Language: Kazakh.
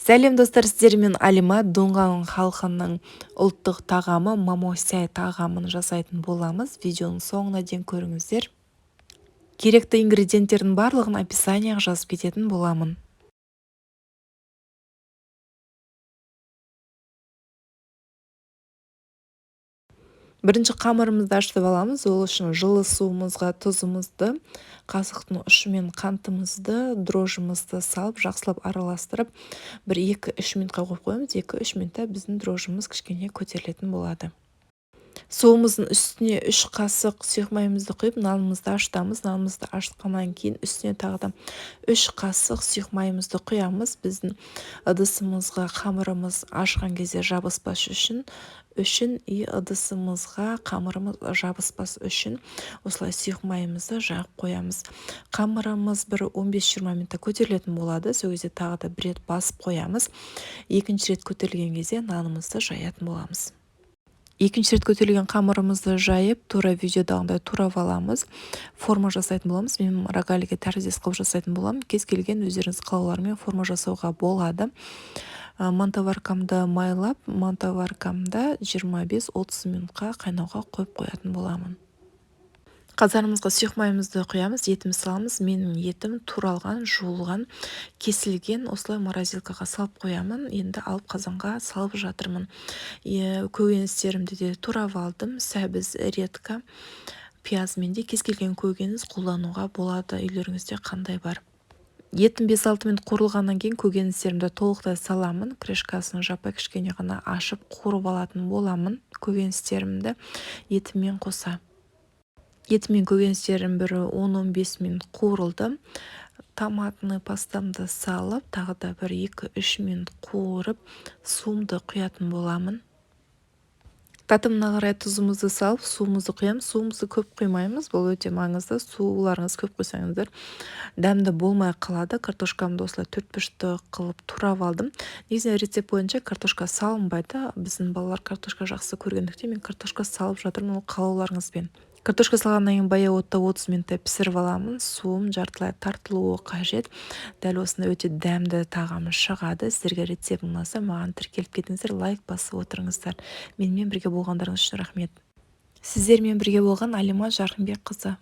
Сәлем достар, сіздермен Алима Доңғаң халқының ұлттық тағамы мамосяй тағамын жасайтын боламыз. Видеоның соңына дейін көріңіздер. Керекті ингредиенттердің барлығын описанияға жазып кететін боламын. Бірінші қамырымызды ашытып аламыз. Ол үшін жылы суымызға тұзымызды, қасықтың ұшымен қантымызды, дрожжымызды салып, жақсылап араластырып, 1-2-3 минутқа қойып қоямыз. 2-3 минутта біздің дрожжымыз кішкене көтерілетін болады. Суымыздың үстіне 3 қасық сұйық майымызды құйып, нанымызды ашытамыз. Нанымызды ашытқаннан кейін үстіне тағы да 3 қасық сұйық майымызды құямыз. Біздің ыдысымызға қамырымыз ашқан кезде жабыспас үшін ыдысымызға қамырымыз жабыспас үшін осылай сұйық майымызды жағып қоямыз. Қамырымыз 15-20 минутта көтерілетін болады. Сол кезде тағы да 1 рет басып қоямыз. Екінші рет көтерілген кезде нанымызды жаятын боламыз. Екінші рет көтерілген қамырымызды жайып, тура видеодағындай турап аламыз. Форма жасайтын боламыз. Мен рогалиге тәріздес қылып жасайтын боламын. Кез келген өздеріңіз қалауларымен форма жасауға болады. Мантоваркамды майлап, мантоваркамда 25-30 минутқа қайнауға қойып қоятын боламын. Қазанымызға сұйық майымызды құямыз, етімізді саламыз. Менің етім туралған, жуылған, кесілген, осылай морозилкаға салып қоямын. Енді алып қазанға салып жатырмын. Көкөністерімді де турап алдым. Сәбіз, редька, пиязмен де кез келген көкөніс қолдануға болады. Үйлеріңізде қандай бар? Етім 5-6 минут қуырылғаннан кейін көкөністерімді толықтай саламын. Крышкасын жаппай кішкене ғана ашып қуырып алатын боламын. Көкөністерімді етіммен қоса. Еті мен көкөністерім 10-15 минут қуырылды. Томатный пастамды салып, тағы да 1-2-3 минут қуырып, суымды құятын боламын. Татымына қарай тұзымызды салып, суымызды құямыз. Суымызды көп құймаймыз, бұл өте маңызды. Суларыңыз көп құйсаңыздар дәмді болмай қалады. Картошкамды осылай 4 бұрышты қылып турап алдым. Негізінен рецепт бойынша картошка салынбайды. Біздің балалар картошка жақсы көргендіктен мен картошка салып жатырмын, ол қалауларыңызбен. Картошка салғаннан кейін баяу отта 30 минутта пісіріп аламын. Суым жартылай тартылуы қажет. Дәл осында өте дәмді тағам шығады. Сіздерге рецепт ұнаса, маған тіркеліп кетіңіздер, лайк басып отырыңыздар. Менімен бірге болғандарыңыз үшін рахмет. Сіздермен бірге болған Алима Жарқынбекқызы.